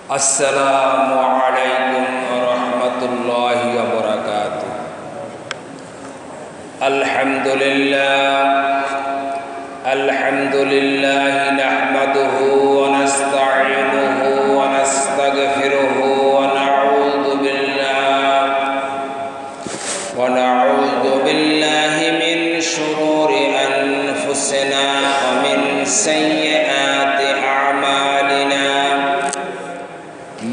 আসসালামু আলাইকুম ওয়া রাহমাতুল্লাহি ওয়া বারাকাতুহু। আলহামদুলিল্লাহ নাহমাদুহু ওয়া নাস্তাঈনুহু ওয়া নাস্তাগফিরুহু ওয়া নাউযু বিল্লাহি মিন শুরুরি আনফুসিনা ওয়া মিন সাইয়্যাতি আ'মালিনা।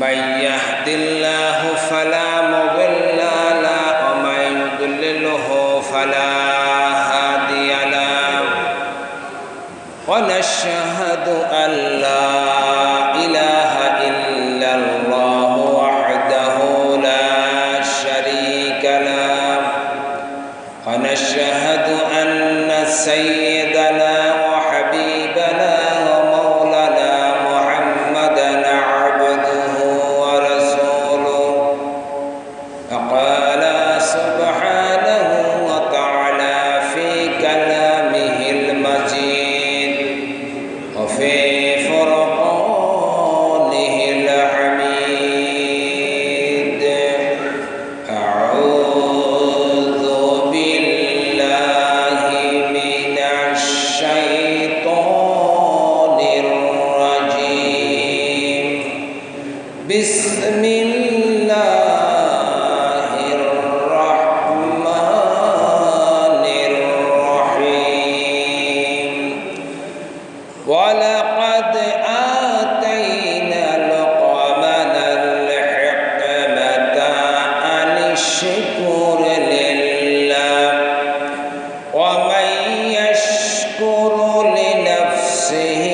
من يهد الله فلا مضل له ومن يضلله فلا هادي له ونشهد أن لا إله إلا الله وحده لا شريك له ونشهد أن سيدنا وحبيبنا ولقد آتينا لقمان الحكمة أن اشكر لله ومن يشكر لنفسه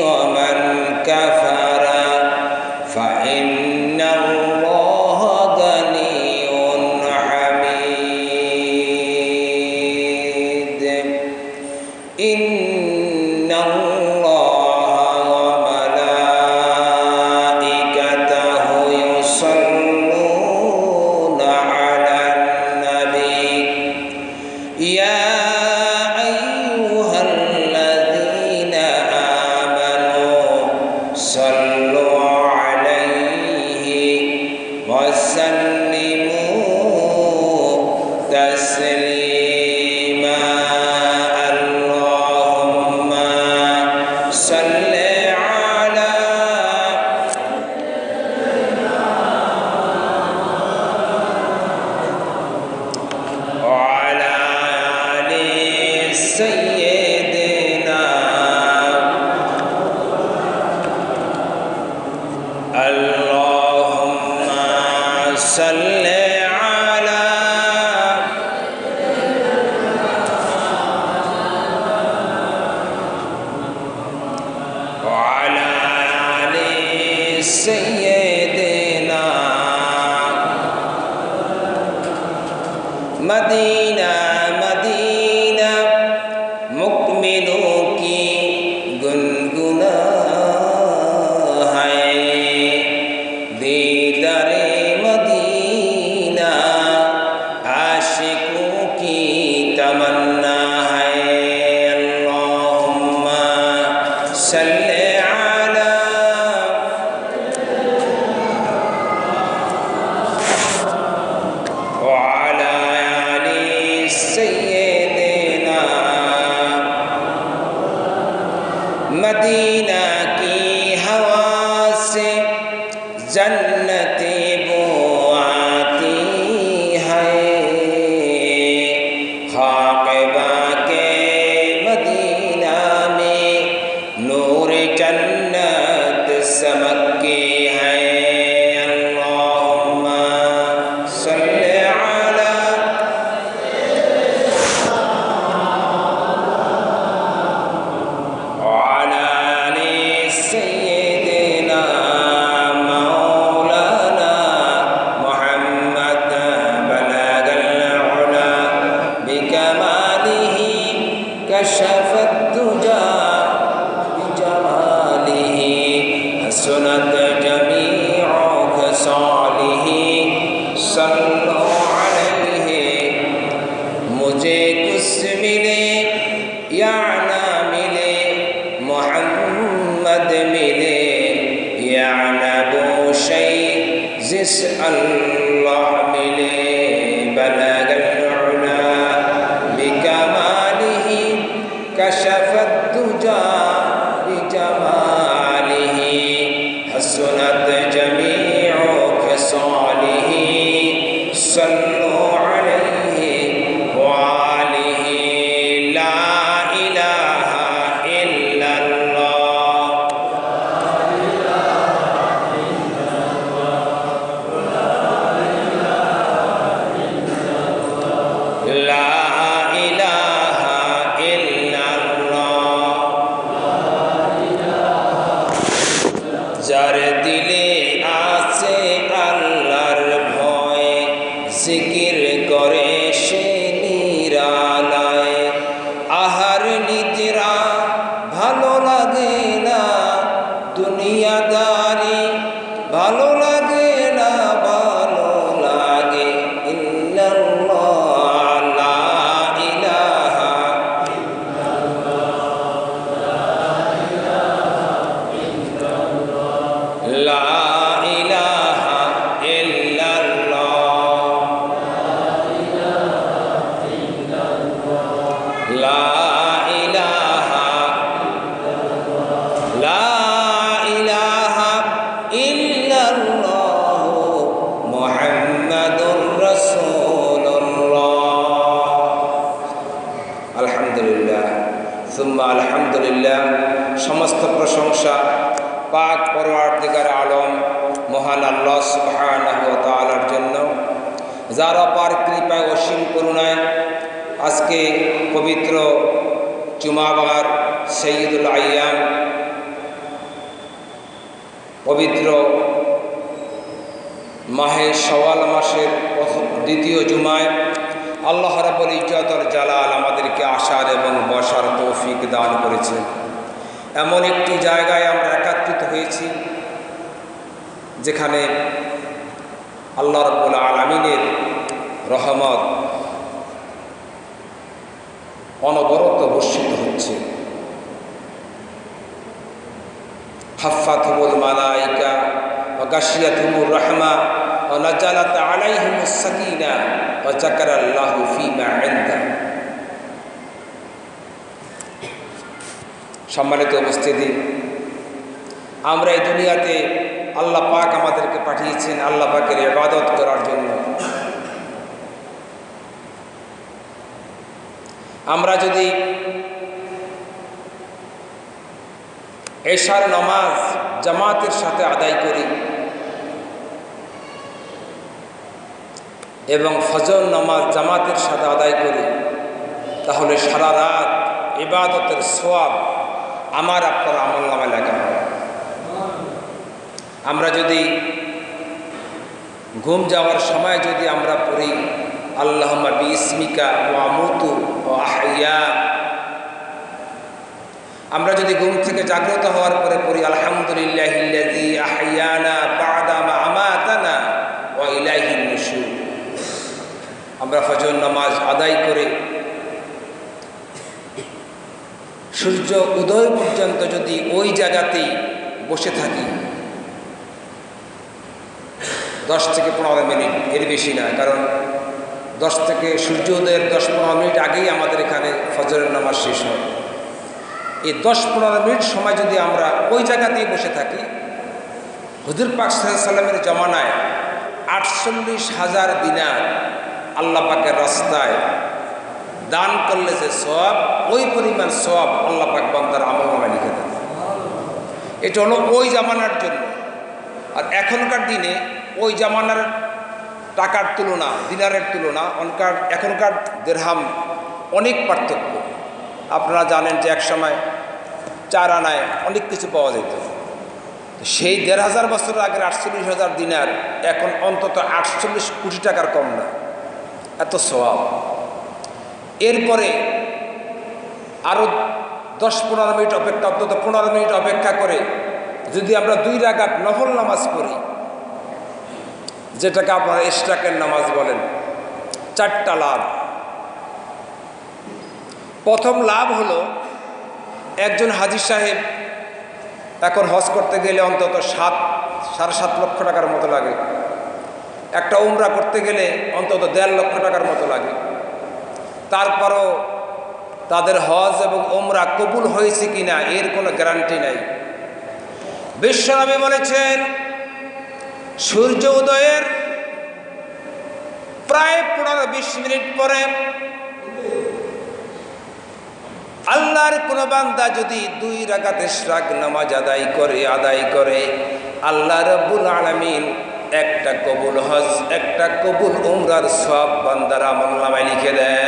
ومن كفر فإن الله غني حميد. إن الله وملائكته يصلون على النبي يا أيها الذين آمنوا صلوا عليه وسلموا تسليما. اللهم صل على وعلى آل سيدنا. اللهم صل على وعلى آل سيدنا. मदीना मदीना मुकमिलों की गुनगुना है दीदारे मदीना आशिकों की तमन्ना है। अल्लाहुम्मा सल्ले अला वअला आलि सय्यिदिना। मदीना की हवा से जन्नती बू आती है खाक़बा के मदीना में नूर जन्नत समकी है। अल्लाहुम्मा सल्ले अला वअला आलि सय्यिदिना मौलाना मुहम्मद बलगल उला बिकमालिही कशफत दुजा बिजमालिही हसनत जमीउ खसालिही सल्लु अलैहि। मुझे कुछ मिले या ना मिले मोहम्मद मिले या नबू जिस अल्लाह मिले बलगल उला बिकमालिही कशफत दुजा बिजमालिही हसनत जमीउ खसालिही सल्लु अलैहि व आलिही ला इलाहा इल्लल्लाह ला इलाहा इल्लल्लाह যার দিলে আছে আল্লাহর ভয় জিকির করে সে নিরালায় আহার নিদ্রা ভালো লাগে না দুনিয়াদারি ভালো লাগে না ভালো লাগে ইল্লাল্লাহ লা ইলাহা লা ইলাহা ইল্লাল্লাহ লা ইলাহা লা ইলাহা ইল্লাল্লাহ মুহাম্মাদুর রাসূলুল্লাহ। আলহামদুলিল্লাহ সুম্মা আলহামদুলিল্লাহ। সমস্ত প্রশংসা পাক পরওয়ারদিগার আলম মহান আল্লাহ সুবহানাহু ওয়া তাআলার জন্য, যার অপার কৃপায় অসীম করুণায় আজকে পবিত্র জুমাবার সৈয়দুল আইয়াম পবিত্র মাহে শাওয়াল মাসের দ্বিতীয় জুমায় আল্লাহ রাব্বুল ইজ্জতুল জালাল আমাদেরকে আসার এবং বসার তৌফিক দান করেছেন। এমন একটি জায়গায় আমরা একত্রিত হয়েছি যেখানে আল্লাহ রাব্বুল আলামিনের রহমত অনবরত বর্ষিত হচ্ছে। হাফাতুল মালাইকা ওয়া গাশিয়াতুর রাহমা ওয়া নাজালাত আলাইহিমুস সাকিনা ওয়া যাকারাল্লাহু ফীমা ইনদা। সম্মানিত উপস্থিতি, আমরা এই দুনিয়াতে আল্লাহ পাক আমাদেরকে পাঠিয়েছেন আল্লাহ পাকের ইবাদত করার জন্য। আমরা যদি এশার নামাজ জামাতের সাথে আদায় করি এবং ফজর নামাজ জামাতের সাথে আদায় করি, তাহলে সারা রাত ইবাদতের সওয়াব আমার আপনার আমলনামায় লেখা হয়। আমরা যদি ঘুম যাওয়ার সময় যদি আমরা পড়ি আল্লাহুম্মা বিইসমিকা ওয়া আমুতু ওয়া আহইয়া, আমরা যদি ঘুম থেকে জাগ্রত হওয়ার পরে পড়ি আলহামদুলিল্লাহিল্লাযী আহইয়ানা বা'দা মা আমাতানা ওয়া ইলাইহিন নুশুর, আমরা ফজর নামাজ আদায় করে সূর্য উদয় পর্যন্ত যদি ওই জায়গাতেই বসে থাকি 10 থেকে 15 মিনিট, এর বেশি না, কারণ 10 থেকে সূর্য উদয়ের 10-15 মিনিট আগেই আমাদের এখানে ফজরের নামাজ শেষ হয়। এই 10-15 মিনিট সময় যদি আমরা ওই জায়গাতেই বসে থাকি, হুজুর পাক সাল্লাল্লাহু আলাইহি সাল্লামের জমানায় 48,000 দিনার আল্লাহ পাকের রাস্তায় দান করলে যে সওয়াব, ওই পরিমাণ সওয়াব আল্লাহ পাক বান্দার আমলনামায় লিখে দেন। এটা হলো ওই জামানার জন্য। আর এখনকার দিনে ওই জামানার টাকার তুলনা, দিনারের তুলনা এখনকার দিরহাম অনেক পার্থক্য। আপনারা জানেন যে এক সময় 4 আনায় অনেক কিছু পাওয়া যেত। সেই 1,500 বছর আগের 48,000 দিনার এখন অন্তত 48 কোটি টাকার কম না, এত সওয়াব। এরপরে আরও 10-15 মিনিট অপেক্ষা, অন্তত 15 মিনিট অপেক্ষা করে যদি আমরা 2 রাকাত নফল নামাজ পড়ি, যেটাকে আপনারা ইশরাকের নামাজ বলেন, 4টা লাভ। প্রথম লাভ হলো, একজন হাজী সাহেব এখন হজ করতে গেলে অন্তত 7-7.5 লক্ষ টাকার মতো লাগে। একটা উমরা করতে গেলে অন্তত 1.5 লক্ষ টাকার মতো লাগে। তারপরও তাদের হজ এবং উমরা কবুল হয়েছে কিনা এর কোনো গ্যারান্টি নাই। বিশ্বনবী বলেছেন, সূর্য উদয়ের প্রায় 15-20 মিনিট পরে আল্লাহর কোন বান্দা যদি 2 রাকাত ইশরাক নামাজ আদায় করে আল্লাহ রাব্বুল আলামিন একটা কবুল হজ, একটা কবুল উমরার সওয়াব বান্দার আমলনামায় লিখে দেয়।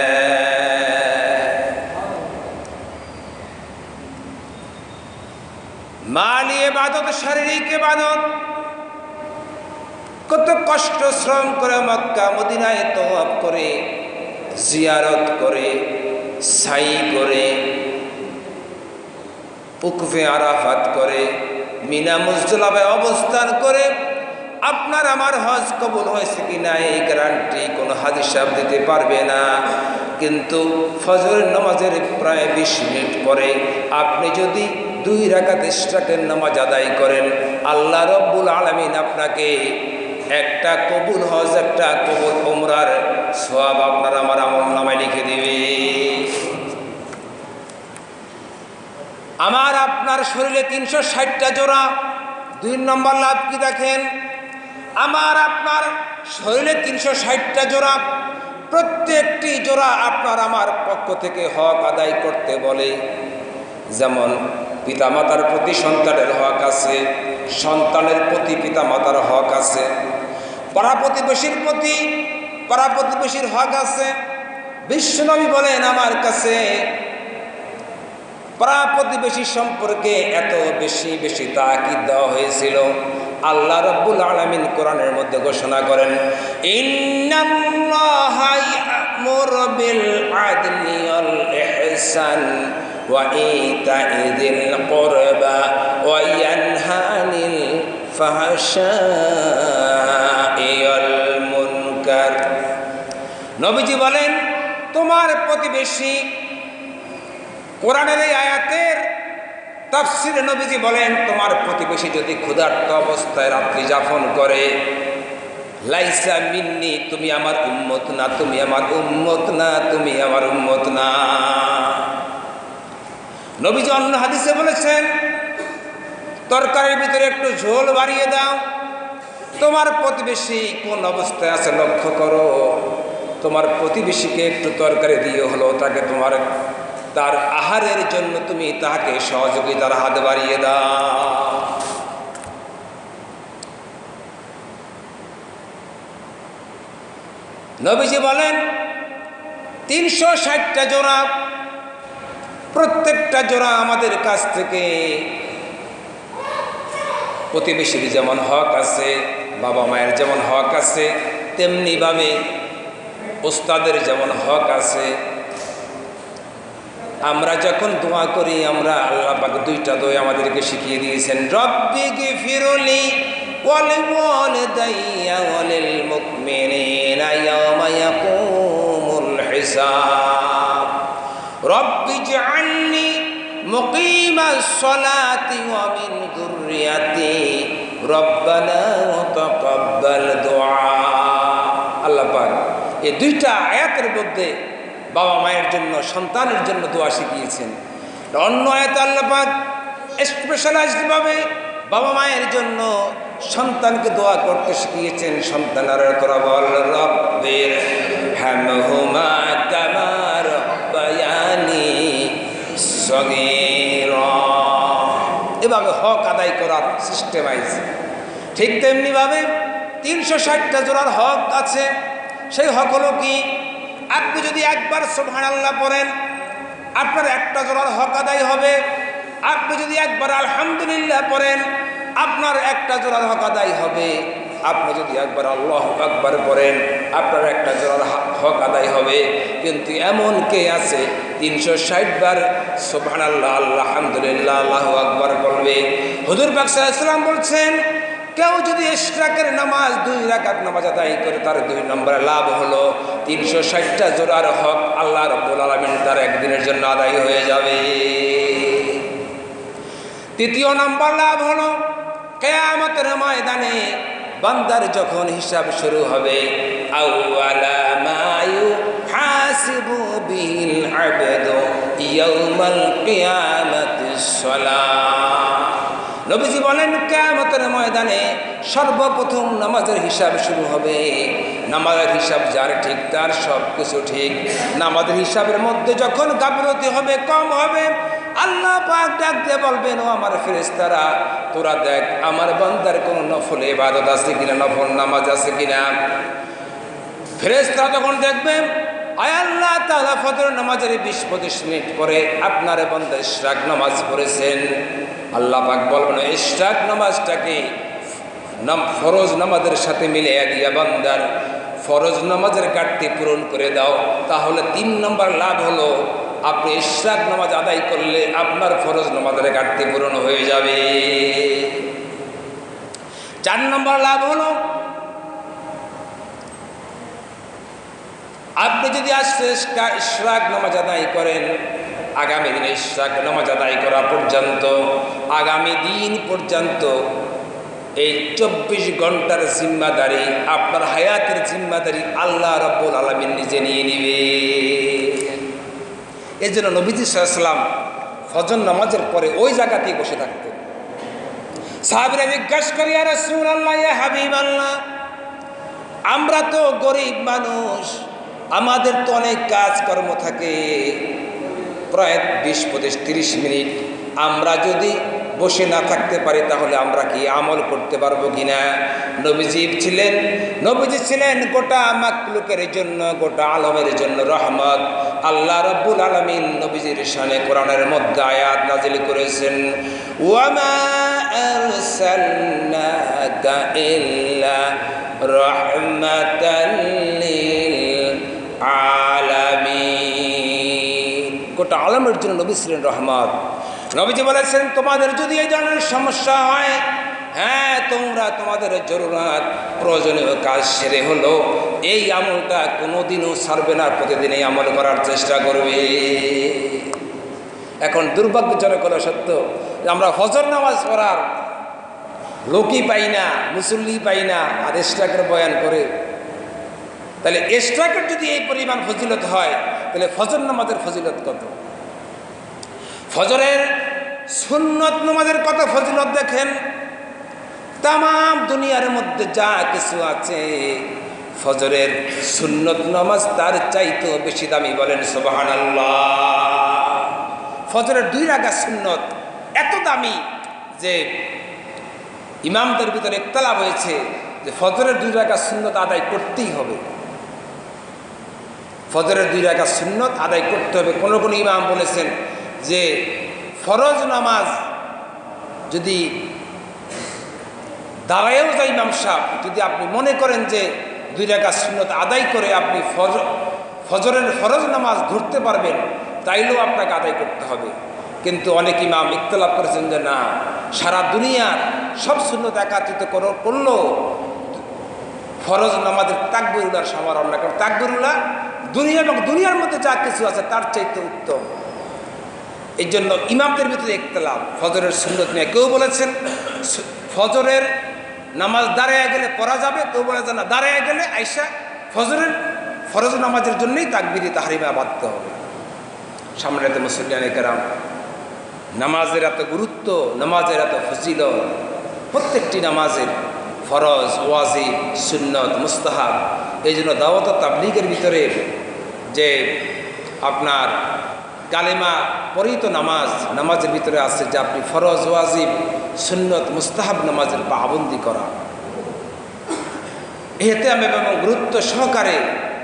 মালি ইবাদত, শারীরিক ইবাদত, কত কষ্ট শ্রম করে মক্কা মদিনায় তওয়াফ করে, জিয়ারত করে, সাই করে, উকফে আরাফাত করে, মিনা মুজদালিফায় অবস্থান করে আপনার আমার হজ কবুল হয়েছে কিনা এই গ্যারান্টি কোনো হাদিস সাহেব দিতে পারবে না। কিন্তু ফজরের নামাজের প্রায় 20 মিনিট পরে আপনি যদি 2 রাকাত ইশরাকের নামাজ আদায় করেন, আল্লাহ রাব্বুল আলামিন আপনাকে একটা কবুল হজ, একটা কবুল উমরার সওয়াব আপনার আমার আমলনামায় লিখে দিবে। আমার আপনার শরীরে 360টা জোড়া। 2 নম্বর লাভ কি দেখেন, আমার আপনার শরীরে 360টা জোড়া, প্রত্যেকটি জোড়া আপনার আমার পক্ষ থেকে হক আদায় করতে বলে। যেমন পিতামাতার প্রতি সন্তানের হক আছে, সন্তানের প্রতি পিতামাতার হক আছে, পাড়া প্রতিবেশীর প্রতি পাড়া প্রতিবেশীর হক আছে। বিশ্বনবী বলেন, আমার কাছে পাড়া প্রতিবেশী সম্পর্কে এত বেশি বেশি তাকিদ দেওয়া হয়েছিল, আল্লাহ রাব্বুল আলামিন কোরআনের মধ্যে ঘোষণা করেন, ইন্নাল্লাহা ইয়া'মুরু বিল আদলি ওয়াল ইহসান ওয়া ইতা'i যিল কুরবা ওয়া ইয়ানহা আনিল ফাহশাই ওয়াল মুনকার। নবীজি বলেন, তোমার প্রতিবেশী, কোরআনের এই আয়াতের তাফসীরে নবীজি বলেন, তোমার প্রতিবেশী যদি ক্ষুধার্ত অবস্থায় রাত্রি যাপন করে, লাইসা মিন্নি, তুমি আমার উম্মত না, তুমি আমার উম্মত না, তুমি আমার উম্মত না। নবীজি অন্য হাদিসে বলেছেন, তরকারির ভিতরে একটু ঝোল বাড়িয়ে দাও, তোমার প্রতিবেশী কোন অবস্থায় আছে লক্ষ্য করো, তোমার প্রতিবেশীকে একটু তরকারি দিয়ে হলো তাকে তার আহারের জন্য তুমি তাকে সহযোগিতার হাত বাড়িয়ে দাও। নবীজি বলেন, 360টা জোড়া, প্রত্যেকটা জোড়া আমাদের কাছ থেকে প্রতিবেশীর যেমন হক আছে, বাবা মায়ের যেমন হক আছে, তেমনিভাবে ওস্তাদের যেমন হক আছে। আমরা যখন দোয়া করি, আমরা আল্লাহ পাক 2টা দোয়া আমাদেরকে শিখিয়ে দিয়েছেন, রব্বি গফিরলি ওয়াল ওয়ালিদাইয়া ওয়ালিল মুমিনিনা ইয়াওমা ইয়াকুমুল হিসাব, রব্বি ইজআলনি মুকিমাস সালাতি ওয়া মিন যুররিয়াতি রব্বানা ওয়া তাকাব্বাল দুআ। আল্লাহ পাক এই 2টা আয়াতের মধ্যে বাবা মায়ের জন্য, সন্তানের জন্য দোয়া শিখিয়েছেন। অন্য আয়াতে আল্লাহ পাক স্পেশালাইজডভাবে বাবা মায়ের জন্য সন্তানকে দোয়া করতে শিখিয়েছেন। সন্তানের তোরা বল, রব্বির হামহুমা কামা রাব্বায়ানি সগীরা। এভাবে হক আদায় করার সিস্টেমাইজ। ঠিক তেমনিভাবে 360টা জোড়ার হক আছে। সেই হক হলো কি, আপনি যদি একবার সুবহানাল্লাহ পড়েন, আপনার একটা জোড়ার হক আদায় হবে। আপনি যদি একবার আলহামদুলিল্লাহ পড়েন, আপনার একটা জোড়ার হক আদায় হবে। আপনি যদি একবার আল্লাহু আকবার পড়েন, আপনার একটা জোড়ার হক আদায় হবে। কিন্তু এমন কে আছে 360 বার সুবহানাল্লাহ, আলহামদুলিল্লাহ, আল্লাহু আকবার বলবে? হুজুর পাক সাল্লাল্লাহু আলাইহি ওয়াসাল্লাম বলছেন, কেউ যদি ইশরাকের নামাজ 2 রাকাত নামাজ আদায় করে, তার 2 নম্বরে লাভ হলো 360টা জোড়ার হক আল্লাহ রাব্বুল আলামিন তার একদিনের জন্য আদায় হয়ে যাবে। 3য় নম্বর লাভ হলো, কিয়ামতের ময়দানে বান্দার যখন হিসাব শুরু হবে, আউয়ালা মা ইউহাসিবু বিল আবদু ইয়াউমাল কিয়ামাতিস সালাহ। নবীজি বলেন, কিয়ামতের ময়দানে সর্বপ্রথম নামাজের হিসাব শুরু হবে। নামাজের হিসাব যার ঠিক তার সব কিছু ঠিক। নামাজের হিসাবের মধ্যে যখন গাফিলতি হবে, কম হবে, আল্লাহ পাক ডাক দিয়ে বলবেন, ও আমার ফেরেশতারা, তোরা দেখ আমার বান্দার কোনো নফল ইবাদত আছে কিনা, নফল নামাজ আছে কিনা। ফেরেশতারা তখন দেখবেন, আয় আল্লাহ তাআলা, ফজর নামাজের 20-25 মিনিট পরে আপনার বান্দা ইশরাক নামাজ পড়েছেন। আল্লাহ পাক বলবেন, ইশরাক নামাজটাকে ফরজ নামাজের সাথে মিলিয়ে দিয়া বান্দার ফরজ নামাজের ঘাটতি পূরণ করে দাও। তাহলে 3 নম্বর লাভ হলো, আপনি ইশরাক নামাজ আদায় করলে আপনার ফরজ নামাজের ঘাটতি পূরণ হয়ে যাবে। 4 নম্বর লাভ হলো, আপনি যদি আজকে ইশরাক নামাজ আদায় করেন, আগামী দিনে ইশরাক নামাজ আদায় করা পর্যন্ত, আগামী দিন পর্যন্ত এই 24 ঘন্টার জিম্মাদারি, আপনার হায়াতের জিম্মাদারি আল্লাহ রাব্বুল আলামিন নিজে নিয়ে নিবে। এই জন্য নবীজি সাল্লাল্লাহু আলাইহি ওয়াসাল্লাম ফজর নামাজের পরে ওই জায়গাতেই বসে থাকতেন। সাহাবীরা জিজ্ঞাসা করে, ইয়া রাসূলুল্লাহ, ইয়া হাবিবাল্লাহ, আমরা তো গরিব মানুষ, আমাদের তো অনেক কাজকর্ম থাকে, প্রায় 20-25-30 মিনিট আমরা যদি বসে না থাকতে পারি তাহলে আমরা কি আমল করতে পারবো কিনা? নবীজি ছিলেন গোটা মাখলুকের জন্য, গোটা আলমের জন্য রহমত। আল্লাহ রাব্বুল আলামিন নবীজির শানে কোরআনের মধ্যে আয়াত নাজিল করেছেন, ওয়ামা আরসালনাকা ইল্লা রাহমাতাল লিল আলামিন। গোটা আলমের জন্য নবী ছিলেন রহমত। নবীজি বলেছেন, তোমাদের যদি এই ধরনের সমস্যা হয়, হ্যাঁ, তোমরা তোমাদের জরুরত প্রয়োজনীয় কাজ সেরে হলো এই আমলটা কোনোদিনও ছাড়বে না, প্রতিদিন এই আমল করার চেষ্টা করবে। এখন দুর্ভাগ্যজনক হলো সত্য, আমরা ফজর নামাজ পড়ার লোকই পাই না, মুসল্লি পাই না, আর ইশরাকের বয়ান করে। তাহলে ইশরাকের যদি এই পরিমাণ ফজিলত হয়, তাহলে ফজর নামাজের ফজিলত কত? ফজরের সুন্নত নামাজের কত ফজিলত দেখেন। তামাম দুনিয়ার মধ্যে যা কিছু আছে, ফজরের সুন্নত নামাজ তার চাইতেও বেশি দামি। বলেন সুবহানাল্লাহ। ফজরের 2 রাকাত সুন্নত এত দামি যে ইমামদের ভিতরে ইখতিলাফ হয়েছে যে ফজরের 2 রাকাত সুন্নত আদায় করতেই হবে। ফজরের 2 রাকাত সুন্নত আদায় করতে হবে। কোন কোন ইমাম বলেছেন যে ফরজ নামাজ যদি দাঁড়ায়ও যায়, ইমাম সাহেব যদি আপনি মনে করেন যে 2 রাকাত সুন্নত আদায় করে আপনি ফজরের ফরজ নামাজ ধরতে পারবেন, তাইলেও আপনাকে আদায় করতে হবে। কিন্তু অনেক ইমাম ইখতিলাফ করেছেন যে না, সারা দুনিয়ার সব সুন্নত একত্রিত করলো ফরজ নামাজের তাকবীরুল্লাহর সমারোহ না, কারণ তাকবীরুল্লাহ দুনিয়া এবং দুনিয়ার মধ্যে যা কিছু আছে তার চাইতে উত্তম। এই জন্য ইমামদের ভিতরে ইখতিলাফ ফজরের সুন্নত নিয়ে। কেউ বলেছেন ফজরের নামাজ দাঁড়ায় গেলে পড়া যাবে, কেউ বলেছেন না, দাঁড়ায় গেলে আইসা ফরজ নামাজের জন্যই তাকবীরে তাহরিমা বাঁধতে হবে। সম্মানিত মুসল্লিয়ানে কেরাম, নামাজের এত গুরুত্ব, নামাজের এত ফজিলত, প্রত্যেকটি নামাজের ফরজ, ওয়াজিব, সুন্নত, মুস্তাহাব। এই জন্য দাওয়াত ও তাবলীগের ভিতরে যে আপনার কালেমা পরিহিত নামাজের ভিতরে আছে যে আপনি ফরজ, ওয়াজিব, সুন্নত, মুস্তাহাব নামাজের পাবন্দি করা। এতে আমি এবং গুরুত্ব সহকারে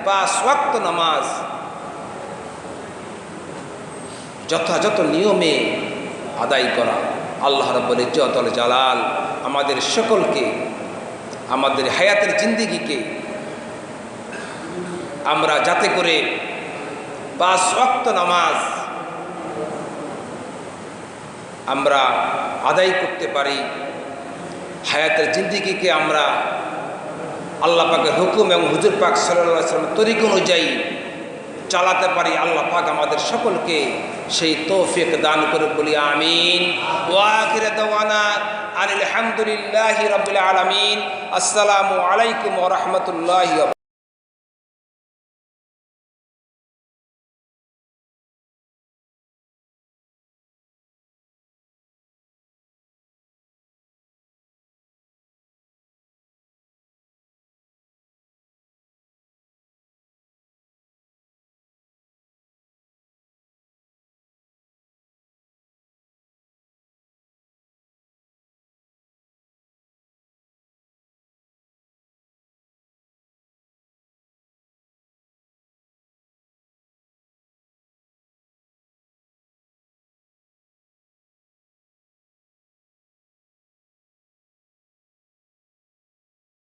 5 ওয়াক্ত নামাজ যথাযথ নিয়মে আদায় করা। আল্লাহ রাব্বুল ইজ্জত ওয়াল জালাল আমাদের সকলকে, আমাদের হায়াতের জিন্দেগিকে আমরা যাতে করে 5 ওয়াক্ত নামাজ আমরা আদায় করতে পারি, হায়াতের জিন্দেগিকে আমরা আল্লাহ পাকের হুকুম এবং হুজুর পাক সাল্লাল্লাহু আলাইহি ওয়াসাল্লামের তরিকা অনুযায়ী চালাতে পারি, আল্লাহ পাক আমাদের সকলকে সেই তৌফিক দান করে বলি আমিন। ওয়া আখিরু দাওয়ানা আলহামদুলিল্লাহি রাব্বিল আলামিন। আসসালামু আলাইকুম ওয়া রাহমাতুল্লাহি।